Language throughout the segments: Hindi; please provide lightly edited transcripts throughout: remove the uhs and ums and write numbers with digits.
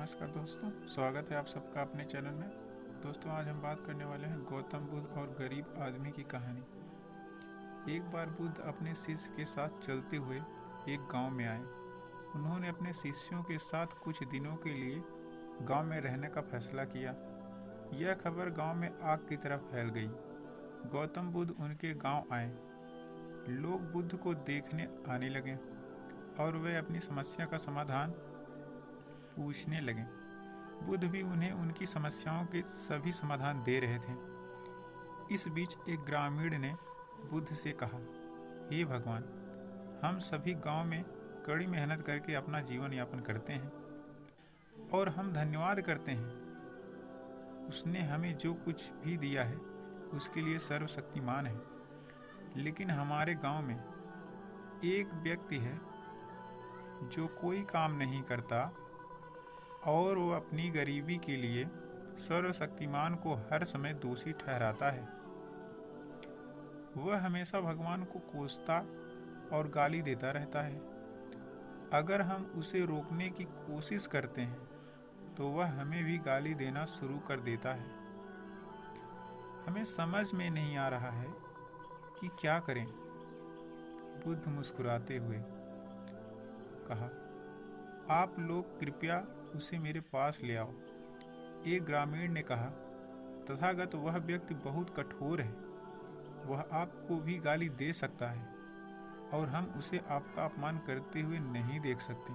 नमस्कार दोस्तों, स्वागत है आप सबका अपने चैनल में। दोस्तों, आज हम बात करने वाले हैं गौतम बुद्ध और गरीब आदमी की कहानी। एक बार बुद्ध अपने शिष्य के साथ चलते हुए एक गांव में आए। उन्होंने अपने शिष्यों के साथ कुछ दिनों के लिए गांव में रहने का फैसला किया। यह खबर गांव में आग की तरह फैल गई। गौतम बुद्ध उनके गांव आए। लोग बुद्ध को देखने आने लगे और वे अपनी समस्या का समाधान पूछने लगे। बुद्ध भी उन्हें उनकी समस्याओं के सभी समाधान दे रहे थे। इस बीच एक ग्रामीण ने बुद्ध से कहा, हे भगवान, हम सभी गांव में कड़ी मेहनत करके अपना जीवन यापन करते हैं और हम धन्यवाद करते हैं। उसने हमें जो कुछ भी दिया है उसके लिए सर्वशक्तिमान है। लेकिन हमारे गांव में एक व्यक्ति है जो कोई काम नहीं करता और वो अपनी गरीबी के लिए सर्वशक्तिमान को हर समय दोषी ठहराता है। वह हमेशा भगवान को कोसता और गाली देता रहता है। अगर हम उसे रोकने की कोशिश करते हैं तो वह हमें भी गाली देना शुरू कर देता है। हमें समझ में नहीं आ रहा है कि क्या करें। बुद्ध मुस्कुराते हुए कहा, आप लोग कृपया उसे मेरे पास ले आओ। एक ग्रामीण ने कहा, तथागत वह व्यक्ति बहुत कठोर है। वह आपको भी गाली दे सकता है और हम उसे आपका अपमान करते हुए नहीं देख सकते,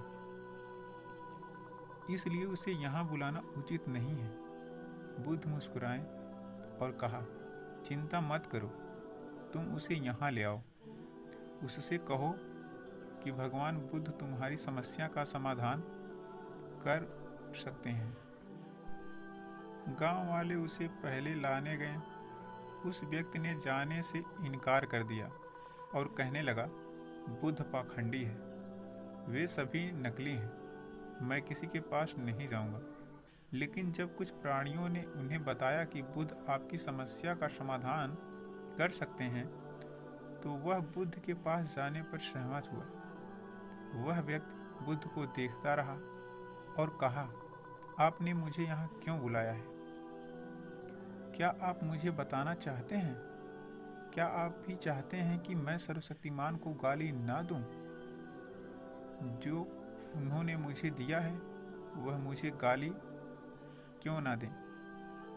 इसलिए उसे यहाँ बुलाना उचित नहीं है। बुद्ध मुस्कुराए और कहा, चिंता मत करो, तुम उसे यहाँ ले आओ। उससे कहो कि भगवान बुद्ध तुम्हारी समस्या का समाधान कर सकते हैं। गांव वाले उसे पहले लाने गए। उस व्यक्ति ने जाने से इनकार कर दिया और कहने लगा, बुद्ध पाखंडी है, वे सभी नकली हैं, मैं किसी के पास नहीं जाऊंगा। लेकिन जब कुछ प्राणियों ने उन्हें बताया कि बुद्ध आपकी समस्या का समाधान कर सकते हैं तो वह बुद्ध के पास जाने पर सहमत हुआ। वह व्यक्ति बुद्ध को देखता रहा और कहा, आपने मुझे यहाँ क्यों बुलाया है? क्या आप मुझे बताना चाहते हैं? क्या आप भी चाहते हैं कि मैं सर्वशक्तिमान को गाली ना दूं? जो उन्होंने मुझे दिया है वह मुझे गाली क्यों ना दें?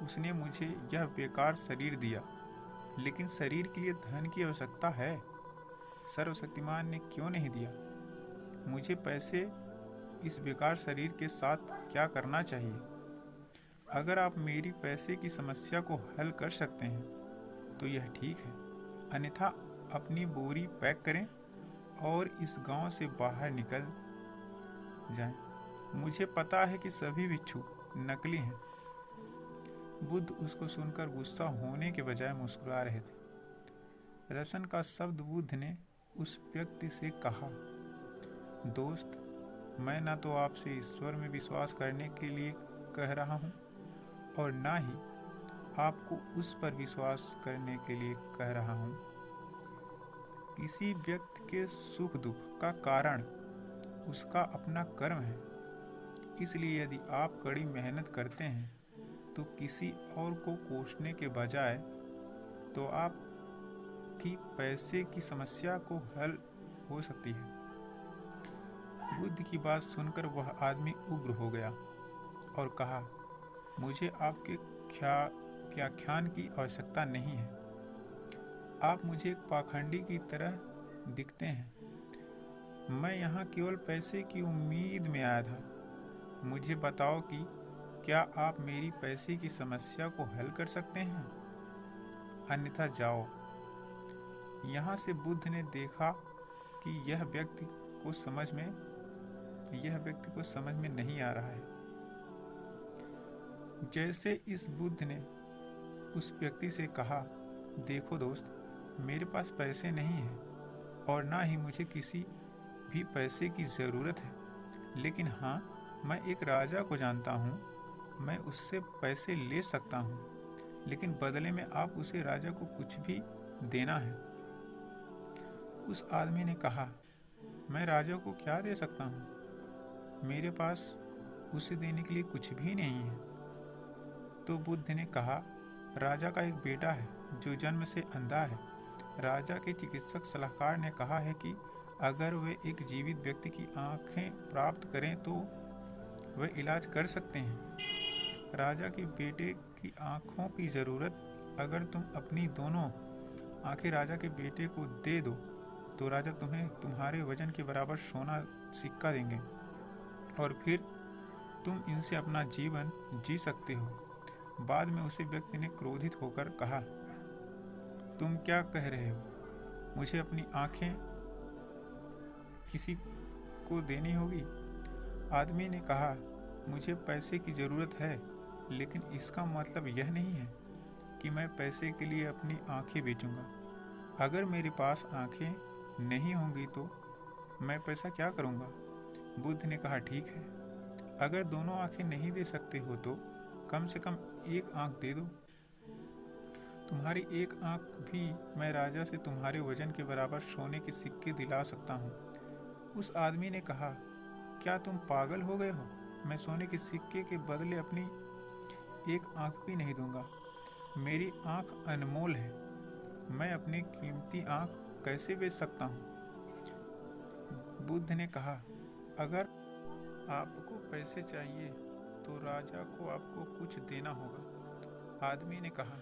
उसने मुझे यह बेकार शरीर दिया, लेकिन शरीर के लिए धन की आवश्यकता है। सर्वशक्तिमान ने क्यों नहीं दिया? मुझे पैसे इस बेकार शरीर के साथ क्या करना चाहिए? अगर आप मेरी पैसे की समस्या को हल कर सकते हैं तो यह ठीक है, अन्यथा अपनी बोरी पैक करें और इस गांव से बाहर निकल जाएं। मुझे पता है कि सभी भिक्षु नकली हैं। बुद्ध उसको सुनकर गुस्सा होने के बजाय मुस्कुरा रहे थे। रसन का शब्द बुद्ध ने उस व्यक्ति से कहा, दोस्त, मैं न तो आपसे ईश्वर में विश्वास करने के लिए कह रहा हूँ और न ही आपको उस पर विश्वास करने के लिए कह रहा हूँ। किसी व्यक्ति के सुख दुख का कारण उसका अपना कर्म है। इसलिए यदि आप कड़ी मेहनत करते हैं तो किसी और को कोसने के बजाय तो आपकी पैसे की समस्या को हल हो सकती है। बुद्ध की बात सुनकर वह आदमी उग्र हो गया और कहा, मुझे आपके व्याख्यान की आवश्यकता नहीं है। आप मुझे एक पाखंडी की तरह दिखते हैं। मैं यहाँ केवल पैसे की उम्मीद में आया था। मुझे बताओ कि क्या आप मेरी पैसे की समस्या को हल कर सकते हैं? अन्यथा जाओ। यहाँ से बुद्ध ने देखा कि यह व्यक्ति को समझ में नहीं आ रहा है। जैसे इस बुद्ध ने उस व्यक्ति से कहा, देखो दोस्त, मेरे पास पैसे नहीं हैं और ना ही मुझे किसी भी पैसे की ज़रूरत है, लेकिन हाँ, मैं एक राजा को जानता हूँ। मैं उससे पैसे ले सकता हूँ, लेकिन बदले में आप उसे राजा को कुछ भी देना है। उस आदमी ने कहा, मैं राजा को क्या दे सकता हूँ? मेरे पास उसे देने के लिए कुछ भी नहीं है। तो बुद्ध ने कहा, राजा का एक बेटा है जो जन्म से अंधा है। राजा के चिकित्सक सलाहकार ने कहा है कि अगर वे एक जीवित व्यक्ति की आंखें प्राप्त करें तो वे इलाज कर सकते हैं। राजा के बेटे की आंखों की ज़रूरत, अगर तुम अपनी दोनों आंखें राजा के बेटे को दे दो तो राजा तुम्हें तुम्हारे वजन के बराबर सोना सिक्का देंगे और फिर तुम इनसे अपना जीवन जी सकते हो। बाद में उसे व्यक्ति ने क्रोधित होकर कहा, तुम क्या कह रहे हो? मुझे अपनी आंखें किसी को देनी होगी? आदमी ने कहा, मुझे पैसे की ज़रूरत है, लेकिन इसका मतलब यह नहीं है कि मैं पैसे के लिए अपनी आंखें बेचूंगा। अगर मेरे पास आंखें नहीं होंगी तो मैं पैसा क्या करूंगा? बुद्ध ने कहा, ठीक है, अगर दोनों आंखें नहीं दे सकते हो तो कम से कम एक आंख दे दो। तुम्हारी एक आंख भी मैं राजा से तुम्हारे वजन के बराबर सोने के सिक्के दिला सकता हूँ। उस आदमी ने कहा, क्या तुम पागल हो गए हो? मैं सोने के सिक्के के बदले अपनी एक आंख भी नहीं दूंगा। मेरी आंख अनमोल है, मैं अपनी कीमती आंख कैसे बेच सकता हूँ? बुद्ध ने कहा, अगर आपको पैसे चाहिए तो राजा को आपको कुछ देना होगा। आदमी ने कहा,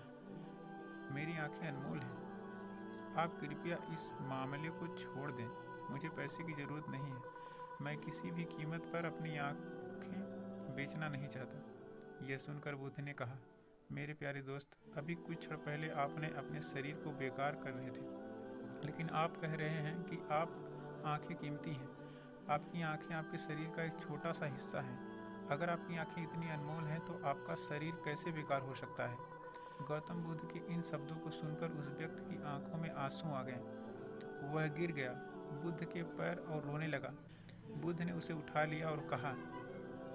मेरी आंखें अनमोल हैं, आप कृपया इस मामले को छोड़ दें, मुझे पैसे की ज़रूरत नहीं है, मैं किसी भी कीमत पर अपनी आंखें बेचना नहीं चाहता। यह सुनकर बुद्ध ने कहा, मेरे प्यारे दोस्त, अभी कुछ क्षण पहले आपने अपने शरीर को बेकार कर रहे थे, लेकिन आप कह रहे हैं कि आप आंखें कीमती हैं। आपकी आंखें आपके शरीर का एक छोटा सा हिस्सा है। अगर आपकी आंखें इतनी अनमोल हैं तो आपका शरीर कैसे बेकार हो सकता है? गौतम बुद्ध के इन शब्दों को सुनकर उस व्यक्ति की आंखों में आंसू आ गए। वह गिर गया बुद्ध के पैर और रोने लगा। बुद्ध ने उसे उठा लिया और कहा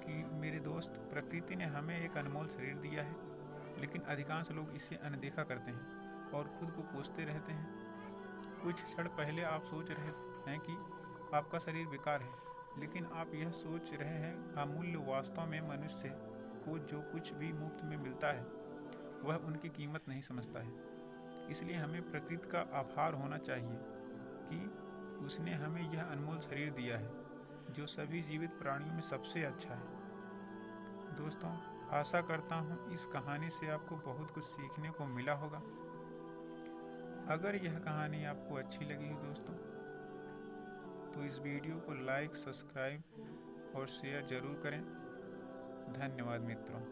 कि मेरे दोस्त, प्रकृति ने हमें एक अनमोल शरीर दिया है, लेकिन अधिकांश लोग इसे अनदेखा करते हैं और खुद को कोसते रहते हैं। कुछ क्षण पहले आप सोच रहे हैं कि आपका शरीर बेकार है, लेकिन आप यह सोच रहे हैं अमूल्य। वास्तव में मनुष्य को जो कुछ भी मुफ्त में मिलता है वह उनकी कीमत नहीं समझता है। इसलिए हमें प्रकृति का आभार होना चाहिए कि उसने हमें यह अनमोल शरीर दिया है, जो सभी जीवित प्राणियों में सबसे अच्छा है। दोस्तों, आशा करता हूँ इस कहानी से आपको बहुत कुछ सीखने को मिला होगा। अगर यह कहानी आपको अच्छी लगी हो दोस्तों, तो इस वीडियो को लाइक, सब्सक्राइब और शेयर ज़रूर करें। धन्यवाद मित्रों।